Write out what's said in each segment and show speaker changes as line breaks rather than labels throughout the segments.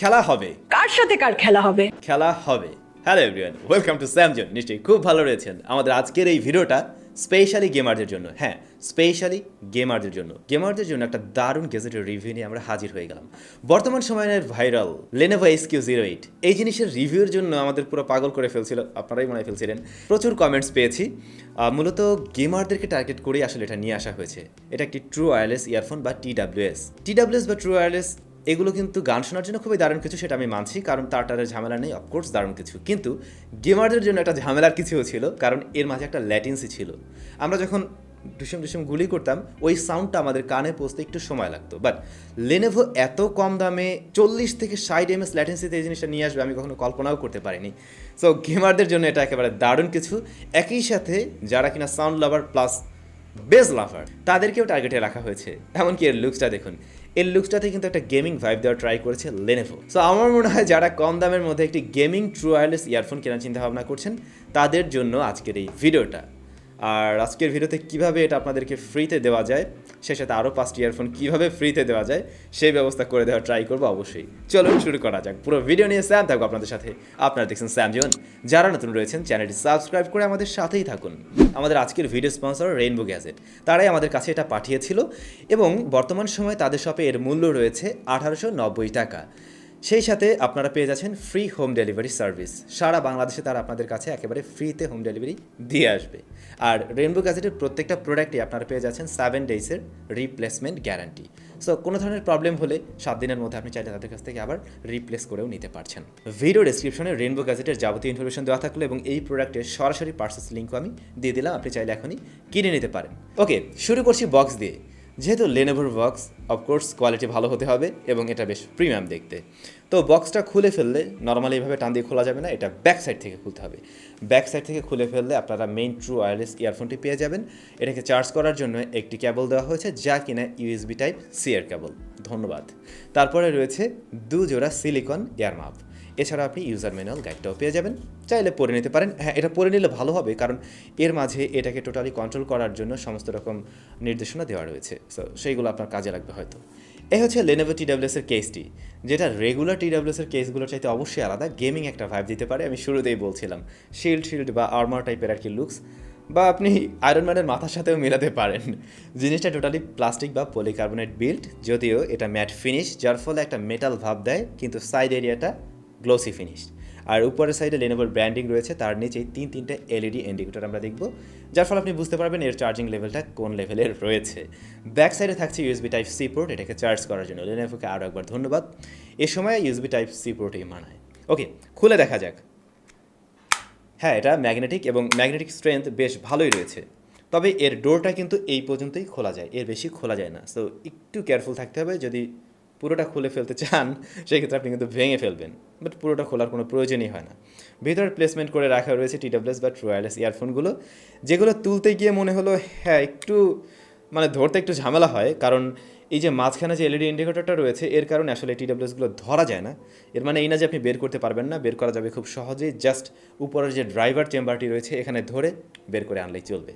খেলা হবে।
কার সাথে কার খেলা হবে?
খেলা হবে। Hello everyone, welcome to SamZone। নিশ্চয়ই খুব ভালো রয়েছেন। আমাদের আজকের এই ভিডিওটা স্পেশালি গেমারদের জন্য, হ্যাঁ স্পেশালি গেমারদের জন্য একটা দারুণ গ্যাজেটের রিভিউ নিয়ে আমরা হাজির হয়ে গেলাম। বর্তমান সময়ের ভাইরাল Lenovo HQ08 এই জিনিসের রিভিউর জন্য আমাদের পুরো পাগল করে ফেলছিল, আপনারাই মনে হয় ফেলছিলেন। প্রচুর কমেন্টস পেয়েছি। মূলত গেমারদেরকে টার্গেট করেই আসলে এটা নিয়ে আসা হয়েছে। এটা একটি ট্রু ওয়্যারলেস ইয়ারফোন বা TWS বা ট্রু ওয়্যারলেস। এগুলো কিন্তু গান শোনার জন্য খুবই দারুণ কিছু, সেটা আমি মানছি, কারণ তার ঝামেলা নেই, অফকোর্স দারুণ কিছু। কিন্তু গেমারদের জন্য একটা ঝামেলার কিছুও ছিল, কারণ এর মাঝে একটা ল্যাটেন্সি ছিল। আমরা যখন ডুসুম গুলি করতাম, ওই সাউন্ডটা আমাদের কানে পৌঁছতে একটু সময় লাগতো। বাট Lenovo এত কম দামে 40 থেকে 60 ms ল্যাটেন্সিতে এই জিনিসটা নিয়ে আসবে আমি কখনো কল্পনাও করতে পারিনি। সো গেমারদের জন্য এটা একেবারে দারুণ কিছু। একই সাথে যারা কিনা সাউন্ড লাভার প্লাস বেস লাভার তাদেরকেও টার্গেটে রাখা হয়েছে। এমনকি এর লুকসটা দেখুন, এর লুকসটাতে কিন্তু একটা গেমিং ভাইব দেওয়ার ট্রাই করেছে Lenovo। সো আমার মনে হয় যারা কম দামের মধ্যে একটি গেমিং ট্রু ওয়্যারলেস ইয়ারফোন কেনার চিন্তা ভাবনা করছেন তাদের জন্য আজকের এই ভিডিওটা। আর আজকের ভিডিওতে কিভাবে এটা আপনাদেরকে ফ্রিতে দেওয়া যায়, সেই সাথে আরও 5টি ইয়ারফোন কীভাবে ফ্রিতে দেওয়া যায় সেই ব্যবস্থা করে দেওয়ার ট্রাই করবো অবশ্যই। চলুন শুরু করা যাক। পুরো ভিডিও নিয়ে স্যাম থাকবো আপনাদের সাথে। আপনারা দেখছেন SamZone। যারা নতুন রয়েছেন চ্যানেলটি সাবস্ক্রাইব করে আমাদের সাথেই থাকুন। আমাদের আজকের ভিডিও স্পন্সর রেইনবো গ্যাজেট, তারাই আমাদের কাছে এটা পাঠিয়েছিল এবং বর্তমান সময়ে তাদের শপে এর মূল্য রয়েছে 1890 টাকা। সেই সাথে আপনারা পেয়ে যাচ্ছেন ফ্রি হোম ডেলিভারি সার্ভিস। সারা বাংলাদেশে তারা আপনাদের কাছে একেবারে ফ্রিতে হোম ডেলিভারি দিয়ে আসবে। আর রেইনবো গ্যাজেটের প্রত্যেকটা প্রোডাক্টই আপনারা পেয়ে যাচ্ছেন 7 ডেজের রিপ্লেসমেন্ট গ্যারান্টি। সো কোনো ধরনের প্রবলেম হলে 7 দিনের মধ্যে আপনি চাইলে তাদের কাছ থেকে আবার রিপ্লেস করেও নিতে পারছেন। ভিডিও ডেসক্রিপশনে রেইনবো গ্যাজেটের যাবতীয় ইনফরমেশন দেওয়া থাকলো এবং এই প্রোডাক্টের সরাসরি পার্সেস লিঙ্কও আমি দিয়ে দিলাম, আপনি চাইলে এখনই কিনে নিতে পারেন। ওকে, শুরু করছি বক্স দিয়ে। যেহেতু Lenovoর বক্স, অফকোর্স কোয়ালিটি ভালো হতে হবে এবং এটা বেশ প্রিমিয়াম দেখতে। তো বক্সটা খুলে ফেললে নর্মালি এইভাবে টান দিয়ে খোলা যাবে না, এটা ব্যাক সাইড থেকে খুলতে হবে। ব্যাক সাইড থেকে খুলে ফেললে আপনারা মেইন ট্রু ওয়্যারলেস ইয়ারফোনটি পেয়ে যাবেন। এটাকে চার্জ করার জন্য একটি কেবল দেওয়া হয়েছে, যা কিনা USB টাইপ সি এর কেবল। ধন্যবাদ। তারপরে রয়েছে 2 জোড়া সিলিকন ইয়ারমাপ। এছাড়া আপনি ইউজার ম্যানুয়াল গাইডটাও পেয়ে যাবেন, চাইলে পড়ে নিতে পারেন। হ্যাঁ, এটা পড়ে নিলে ভালো হবে, কারণ এর মাঝে এটাকে টোটালি কন্ট্রোল করার জন্য সমস্ত রকম নির্দেশনা দেওয়া রয়েছে। সো সেইগুলো আপনার কাজে লাগবে হয়তো। এই হচ্ছে Lenovo TWS এর কেসটি, যেটা রেগুলার TWS এর কেসগুলোর চাইতে অবশ্যই আলাদা, গেমিং একটা ভাইব দিতে পারে। আমি শুরুতেই বলছিলাম শিল্ড বা আর্মার টাইপের আর কি লুকস, বা আপনি আয়রন ম্যানের মাথার সাথেও মেলাতে পারেন। জিনিসটা টোটালি প্লাস্টিক বা পলিকার্বনেট বিল্ড, যদিও এটা ম্যাট ফিনিশ, যার ফলে একটা মেটাল ভাব দেয়, কিন্তু সাইড এরিয়াটা গ্লোসি ফিনিশ। আর উপরের সাইডে Lenovoর ব্র্যান্ডিং রয়েছে, তার নিচেই তিনটে LED ইন্ডিকেটর আমরা দেখব, যার ফলে আপনি বুঝতে পারবেন এর চার্জিং লেভেলটা কোন লেভেলের রয়েছে। ব্যাক সাইডে থাকছে USB টাইপ সি পোর্ট, এটাকে চার্জ করার জন্য Lenovoকে আরও একবার ধন্যবাদ। এ সময় USB টাইপ সি পোর্টেই মানায়। ওকে, খুলে দেখা যাক। হ্যাঁ, এটা ম্যাগনেটিক এবং ম্যাগনেটিক স্ট্রেংথ বেশ ভালোই রয়েছে, তবে এর ডোরটা কিন্তু এই পর্যন্তই খোলা যায়, এর বেশি খোলা যায় না। সো একটু কেয়ারফুল থাকতে হবে। যদি পুরোটা খুলে ফেলতে চান সেক্ষেত্রে আপনি কিন্তু ভেঙে ফেলবেন, বাট পুরোটা খোলার কোনো প্রয়োজনই হয় না। ভিতরে প্লেসমেন্ট করে রাখা রয়েছে TWS বা ট্রু ওয়্যারলেস ইয়ারফোনগুলো, যেগুলো তুলতে গিয়ে মনে হলো হ্যাঁ একটু ধরতে একটু ঝামেলা হয়, কারণ এই যে মাঝখানে যে LED ইন্ডিকেটরটা রয়েছে এর কারণে আসলে TWSগুলো ধরা যায় না। এর মানে এই না যে আপনি বের করতে পারবেন না, বের করা যাবে খুব সহজেই। জাস্ট উপরের যে ড্রাইভার চেম্বারটি রয়েছে এখানে ধরে বের করে আনলেই চলবে।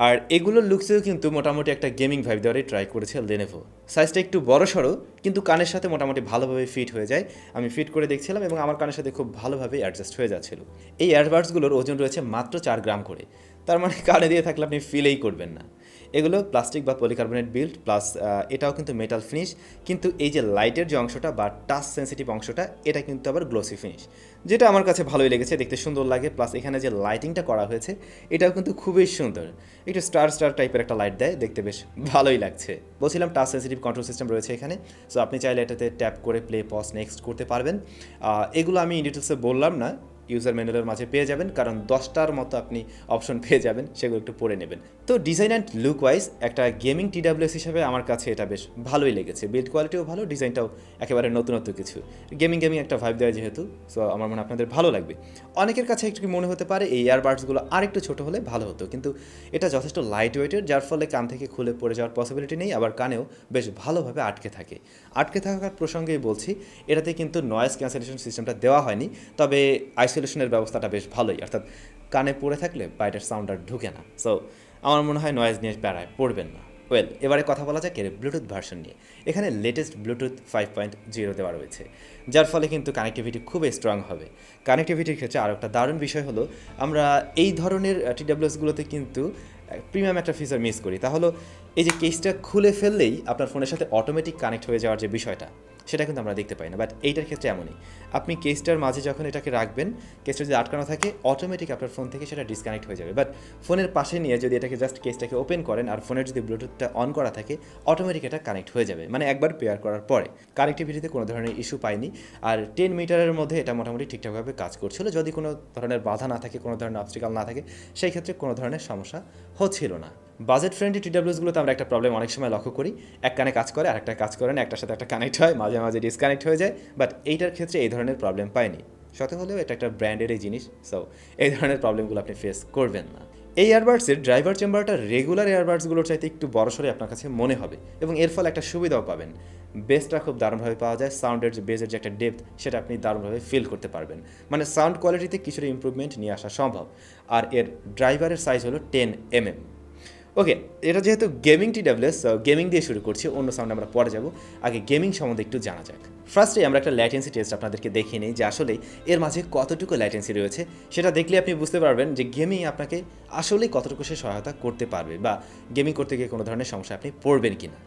আর এগুলোর লুকসেও কিন্তু মোটামুটি একটা গেমিং ভাইব দেওয়ারই ট্রাই করেছে Lenovo। সাইজটা একটু বড় সড়ো, কিন্তু কানের সাথে মোটামুটি ভালোভাবে ফিট হয়ে যায়। আমি ফিট করে দেখছিলাম এবং আমার কানের সাথে খুব ভালোভাবে অ্যাডজাস্ট হয়ে যাচ্ছিল। এই ইয়ারবাডসগুলোর ওজন রয়েছে মাত্র 4 গ্রাম করে, তার মানে কানে দিয়ে থাকলে আপনি ফিলেই করবেন না। এগুলো প্লাস্টিক বা পলিকার্বনেট বিল্ড, প্লাস এটাও কিন্তু মেটাল ফিনিশ, কিন্তু এই যে লাইটের যে অংশটা বা টাচ সেন্সিটিভ অংশটা এটা কিন্তু আবার গ্লোসি ফিনিশ, যেটা আমার কাছে ভালোই লেগেছে, দেখতে সুন্দর লাগে। প্লাস এখানে যে লাইটিংটা করা হয়েছে এটাও কিন্তু খুবই সুন্দর, একটু স্টার টাইপের একটা লাইট দেয়, দেখতে বেশ ভালোই লাগছে। বলছিলাম টাচ সেন্সিটিভ কন্ট্রোল সিস্টেম রয়েছে এখানে, সো আপনি চাইলে এটাতে ট্যাপ করে প্লে পজ নেক্সট করতে পারবেন। এগুলো আমি ইন ডিটেলসে বললাম না, ইউজার ম্যানুয়ালের মাঝে পেয়ে যাবেন, কারণ 10টার মতো আপনি অপশন পেয়ে যাবেন, সেগুলো একটু পড়ে নেবেন। তো ডিজাইন অ্যান্ড লুক ওয়াইজ একটা গেমিং TWS হিসাবে আমার কাছে এটা বেশ ভালোই লেগেছে। বিল্ড কোয়ালিটিও ভালো, ডিজাইনটাও একেবারে নতুনত্ব কিছু, গেমিং একটা ভাইব দেয় যেহেতু। সো আমার মনে হয় আপনাদের ভালো লাগবে। অনেকের কাছে একটু মনে হতে পারে এই ইয়ারবাডসগুলো আর একটু ছোটো হলে ভালো হতো, কিন্তু এটা যথেষ্ট লাইট ওয়েটের, যার ফলে কান থেকে খুলে পড়ে যাওয়ার পসিবিলিটি নেই, আবার কানেও বেশ ভালোভাবে আটকে থাকার প্রসঙ্গেই বলছি, এটাতে কিন্তু নয়েজ ক্যান্সেলেশন সিস্টেমটা দেওয়া হয়নি, তবে আইসোলেশনের ব্যবস্থাটা বেশ ভালোই, অর্থাৎ কানে পড়ে থাকলে বাইরের সাউন্ড আর ঢুকে না। সো আমার মনে হয় নয়েজ নিয়ে প্যারায় পড়বেন না। এবারে কথা বলা যাক এর ব্লুটুথ ভার্সন নিয়ে। এখানে লেটেস্ট ব্লুটুথ 5.0 দেওয়া রয়েছে, যার ফলে কিন্তু কানেক্টিভিটি খুবই স্ট্রং হবে। কানেক্টিভিটির ক্ষেত্রে আরও একটা দারুণ বিষয় হলো, আমরা এই ধরনের TWSগুলোতে কিন্তু প্রিমিয়াম একটা ফিচার মিস করি। তাহলে এই যে কেসটা খুলে ফেললেই আপনার ফোনের সাথে অটোমেটিক কানেক্ট হয়ে যাওয়ার যে বিষয়টা, সেটা কিন্তু আমরা দেখতে পাই না। বাট এইটার ক্ষেত্রে এমনই, আপনি কেসটার মাঝে যখন এটাকে রাখবেন, কেসটা যদি আটকানো থাকে অটোমেটিক আপনার ফোন থেকে সেটা ডিসকানেক্ট হয়ে যাবে। বাট ফোনের পাশে নিয়ে যদি এটাকে জাস্ট কেসটাকে ওপেন করেন আর ফোনের যদি ব্লুটুথটা অন করা থাকে, অটোমেটিক এটা কানেক্ট হয়ে যাবে, মানে একবার পেয়ার করার পরে। কানেক্টিভিটিতে কোনো ধরনের ইস্যু পাইনি। আর 10 মিটারের মধ্যে এটা মোটামুটি ঠিকঠাকভাবে কাজ করছিল। যদি কোনো ধরনের বাধা না থাকে, কোনো ধরনের অবস্ট্যাকল না থাকে, সেই ক্ষেত্রে কোনো ধরনের সমস্যা হচ্ছিল না। বাজেট ফ্রেন্ডলি TWSগুলোতে আমরা একটা প্রবলেম অনেক সময় লক্ষ্য করি, এক কানে কাজ করে আরেকটা কাজ করে না, একটার সাথে একটা কানেক্ট হয়, মাঝে মাঝে ডিসকানেক্ট হয়ে যায়। বাট এইটার ক্ষেত্রে এই ধরনের প্রবলেম পাইনি। সাথে হলেও এটা একটা ব্র্যান্ডেরই জিনিস, সো এই ধরনের প্রবলেমগুলো আপনি ফেস করবেন না। এই ইয়ারবাডসের ড্রাইভার চেম্বারটা রেগুলার ইয়ারবাডসগুলোর চাইতে একটু বড়সড়ই আপনার কাছে মনে হবে, এবং এর ফলে একটা সুবিধাও পাবেন। বেসটা খুব দারুণভাবে পাওয়া যায়, সাউন্ডের যে বেসের যে একটা ডেপথ, সেটা আপনি দারুণভাবে ফিল করতে পারবেন। মানে সাউন্ড কোয়ালিটিতে কিছুটা ইম্প্রুভমেন্ট নিয়ে আসা সম্ভব। আর এর ড্রাইভারের সাইজ হলো 10mm। ওকে, এটা যেহেতু গেমিং TWS, গেমিং দিয়ে শুরু করছি, অন্য সাউন্ড আমরা পরে যাব। আগে গেমিং সম্বন্ধে একটু জানা যাক। ফার্স্টে আমরা একটা ল্যাটেন্সি টেস্ট আপনাদেরকে দেখিয়ে নিই যে আসলে এর মাঝে কতটুকু ল্যাটেন্সি রয়েছে। সেটা দেখলে আপনি বুঝতে পারবেন যে গেমিং আপনাকে আসলেই কতটুকু সে সহায়তা করতে পারবে, বা গেমিং করতে গিয়ে কোনো ধরনের সমস্যা আপনি পড়বেন কিনা।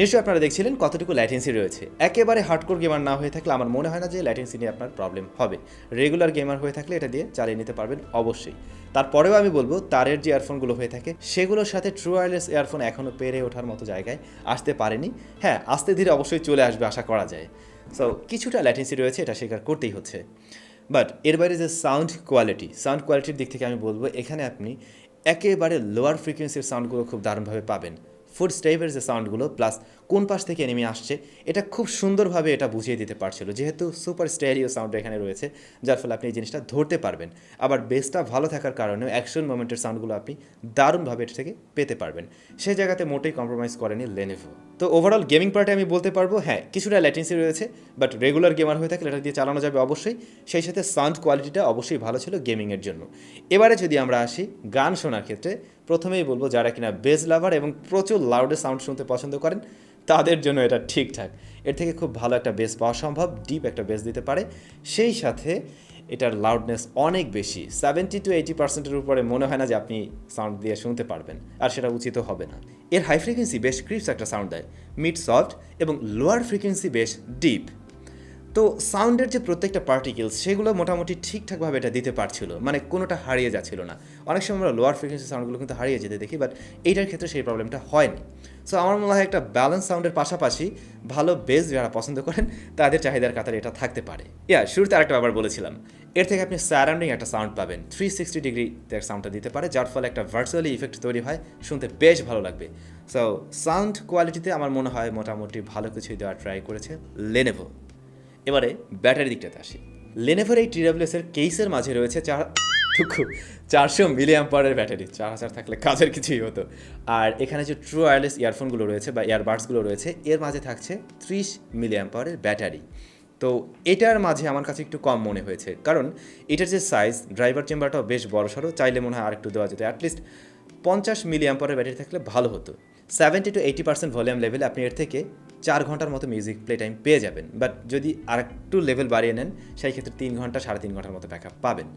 নিশ্চয়ই আপনারা দেখছিলেন কতটুকু ল্যাটেন্সি রয়েছে। একেবারে হার্ডকোর গেমার না হয়ে থাকলে আমার মনে হয় না যে ল্যাটেন্সি নিয়ে আপনার প্রবলেম হবে। রেগুলার গেমার হয়ে থাকলে এটা দিয়ে চালিয়ে নিতে পারবেন অবশ্যই। তারপরেও আমি বলবো, তারের যে ইয়ারফোনগুলো হয়ে থাকে সেগুলোর সাথে ট্রু ওয়্যারলেস ইয়ারফোন এখনও পেরে ওঠার মতো জায়গায় আসতে পারেনি। হ্যাঁ, আস্তে ধীরে অবশ্যই চলে আসবে, আশা করা যায়। সো কিছুটা ল্যাটেন্সি রয়েছে, এটা স্বীকার করতেই হচ্ছে। বাট এর বাইরে যে সাউন্ড কোয়ালিটির দিক থেকে আমি বলবো, এখানে আপনি একেবারে লোয়ার ফ্রিকোয়েন্সির সাউন্ডগুলো খুব দারুণভাবে পাবেন। ফুড স্টেপের যে সাউন্ডগুলো, প্লাস কোন পাশ থেকে এনিমি আসছে, এটা খুব সুন্দরভাবে এটা বুঝিয়ে দিতে পারছিল, যেহেতু সুপার স্টেরিও সাউন্ড এখানে রয়েছে, যার ফলে আপনি এই জিনিসটা ধরতে পারবেন। আবার বেসটা ভালো থাকার কারণেও অ্যাকশন মোমেন্টের সাউন্ডগুলো আপনি দারুণভাবে এটা থেকে পেতে পারবেন। সেই জায়গাতে মোটেই কম্প্রোমাইজ করেনি লেনোভো। তো ওভারঅল গেমিং পার্টে আমি বলতে পারবো, হ্যাঁ কিছুটা ল্যাটেন্সি রয়েছে, বাট রেগুলার গেমার হয়ে থাকলে এটা দিয়ে চালানো যাবে অবশ্যই। সেই সাথে সাউন্ড কোয়ালিটিটা অবশ্যই ভালো ছিল গেমিংয়ের জন্য। এবারে যদি আমরা আসি গান শোনার ক্ষেত্রে, প্রথমেই বলবো যারা কিনা বেস লাভার এবং প্রচুর লাউডে সাউন্ড শুনতে পছন্দ করেন, তাদের জন্য এটা ঠিকঠাক। এর থেকে খুব ভালো একটা বেস পাওয়া সম্ভব, ডিপ একটা বেস দিতে পারে। সেই সাথে এটার লাউডনেস অনেক বেশি, 70 to 80%-এর উপরে মনে হয় না যে আপনি সাউন্ড দিয়ে শুনতে পারবেন, আর সেটা উচিতও হবে না। এর হাই ফ্রিকোয়েন্সি বেশ ক্রিপস একটা সাউন্ড দেয়, মিড সফট, এবং লোয়ার ফ্রিকোয়েন্সি বেশ ডিপ। তো সাউন্ডের যে প্রত্যেকটা পার্টিকেলস, সেগুলো মোটামুটি ঠিকঠাকভাবে এটা দিতে পারছিল, মানে কোনোটা হারিয়ে যাচ্ছিল না। অনেক সময় আমরা লোয়ার ফ্রিকোয়েন্সি সাউন্ডগুলো কিন্তু হারিয়ে যেতে দেখি, বাট এইটার ক্ষেত্রে সেই প্রবলেমটা হয়নি। সো আমার মনে হয় একটা ব্যালেন্স সাউন্ডের পাশাপাশি ভালো বেস যারা পছন্দ করেন, তাদের চাহিদার কাতারে এটা থাকতে পারে। শুরুতে আরেকটা ব্যাপার বলেছিলাম, এর থেকে আপনি সারাউন্ডিং একটা সাউন্ড পাবেন, 360 ডিগ্রি সাউন্ডটা দিতে পারে, যার ফলে একটা ভার্চুয়ালি ইফেক্ট তৈরি হয়, শুনতে বেশ ভালো লাগবে। সো সাউন্ড কোয়ালিটিতে আমার মনে হয় মোটামুটি ভালো কিছুই দেওয়ার ট্রাই করেছে লেনোভো। এবারে ব্যাটারি দিকটাতে আসি। লেনোভোর এই TWS-এর কেসের মাঝে রয়েছে 400 মিলিঅ্যাম্পারের ব্যাটারি। 4000 থাকলে কাজের কিছুই হতো। আর এখানে যে ট্রু ওয়্যারলেস ইয়ারফোনগুলো রয়েছে বা ইয়ারবাডসগুলো রয়েছে, এর মাঝে থাকছে 30 মিলিঅ্যাম্পারের ব্যাটারি। তো এটার মাঝে আমার কাছে একটু কম মনে হয়েছে, কারণ এটার যে সাইজ, ড্রাইভার চেম্বারটাও বেশ বড়সড়, চাইলে মনে হয় আরেকটু দেওয়া যেত। অ্যাটলিস্ট 50 মিলিঅ্যাম্পারের ব্যাটারি থাকলে ভালো হতো। 70 to 80% ভলিউম লেভেলে আপনি এর থেকে 4 ঘন্টার মতো মিউজিক প্লে টাইম পেয়ে যাবেন। বাট যদি আরেকটু লেভেল বাড়িয়ে নেন, সেই ক্ষেত্রে 3 ঘন্টা 3.5 ঘন্টার মতো ব্যাকআপ পাবেন।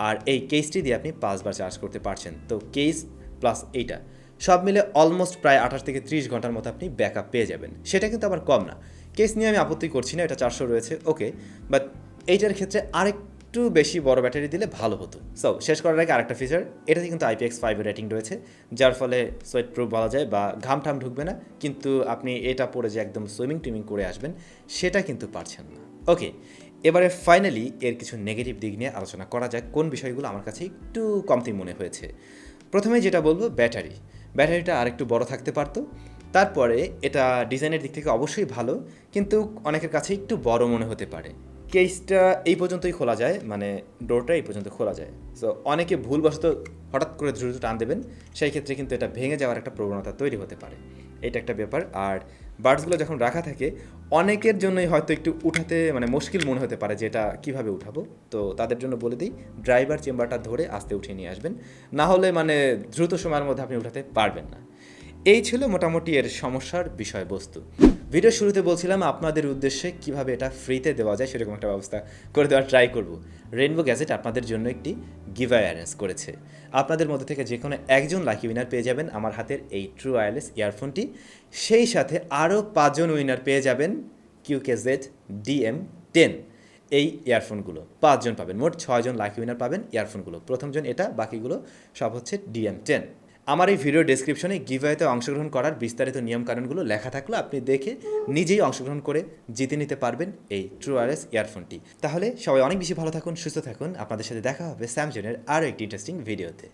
আর এই কেসটি দিয়ে আপনি 5 বার চার্জ করতে পারছেন। তো কেস প্লাস এইটা সব মিলে অলমোস্ট প্রায় 28 থেকে 30 ঘন্টার মতো আপনি ব্যাকআপ পেয়ে যাবেন। সেটা কিন্তু আবার কম না। কেস নিয়ে আমি আপত্তি করছি না, এটা 400 রয়েছে, ওকে। বাট এইটার ক্ষেত্রে একটু বেশি বড় ব্যাটারি দিলে ভালো হতো। সো শেষ করার আগে আরেকটা ফিচার, এটাতে কিন্তু IPX5 রেটিং রয়েছে, যার ফলে সোয়েট প্রুফ বলা যায়, বা ঘাম ঠাম ঢুকবে না। কিন্তু আপনি এটা পরে যে একদম সুইমিং করে আসবেন, সেটা কিন্তু পারছেন না। ওকে, এবারে ফাইনালি এর কিছু নেগেটিভ দিক নিয়ে আলোচনা করা যাক, কোন বিষয়গুলো আমার কাছে একটু কমতি মনে হয়েছে। প্রথমে যেটা বলবো, ব্যাটারিটা আরেকটু বড় থাকতে পারতো। তারপরে এটা ডিজাইনের দিক থেকে অবশ্যই ভালো, কিন্তু অনেকের কাছে একটু বড় মনে হতে পারে। কেসটা এই পর্যন্তই খোলা যায়, মানে ডোরটা এই পর্যন্ত খোলা যায়। সো অনেকে ভুলবশত হঠাৎ করে দ্রুত টান দেবেন, সেই ক্ষেত্রে কিন্তু এটা ভেঙে যাওয়ার একটা প্রবণতা তৈরি হতে পারে। এটা একটা ব্যাপার। আর বাডসগুলো যখন রাখা থাকে অনেকের জন্যই হয়তো একটু উঠাতে মানে মুশকিল মনে হতে পারে যে এটা কীভাবে উঠাবো। তো তাদের জন্য বলে দিই, ড্রাইভার চেম্বারটা ধরে আস্তে উঠিয়ে নিয়ে আসবেন, না হলে মানে দ্রুত সময়ের মধ্যে আপনি উঠাতে পারবেন না। এই ছিল মোটামুটি এর সমস্যার বিষয়বস্তু। ভিডিও শুরুতে বলছিলাম আপনাদের উদ্দেশ্যে কিভাবে এটা ফ্রিতে দেওয়া যায় সেরকম একটা ব্যবস্থা করে দেওয়ার ট্রাই করব। রেইনবো গ্যাজেট আপনাদের জন্য একটি গিভঅ্যাওয়ে অ্যারেঞ্জ করেছে। আপনাদের মধ্যে থেকে যে কোনো একজন লাকি উইনার পেয়ে যাবেন আমার হাতের এই ট্রু ওয়্যারলেস ইয়ারফোনটি। সেই সাথে আরও 5 জন উইনার পেয়ে যাবেন QKZ DM10 এই ইয়ারফোনগুলো। 5 জন পাবেন, মোট 6 জন লাকি উইনার পাবেন ইয়ারফোনগুলো। প্রথমজন এটা, বাকিগুলো সব হচ্ছে DM10। আমার এই ভিডিও ডেসক্রিপশনে গিভঅ্যাওয়েতে অংশগ্রহণ করার বিস্তারিত নিয়মকানুনগুলো লেখা থাকলে আপনি দেখে নিজেই অংশগ্রহণ করে জিতে নিতে পারবেন এই ট্রু ওয়্যারলেস ইয়ারফোনটি। তাহলে সবাই অনেক বেশি ভালো থাকুন, সুস্থ থাকুন। আপনাদের সাথে দেখা হবে স্যামজনের আরও একটি ইন্টারেস্টিং ভিডিওতে।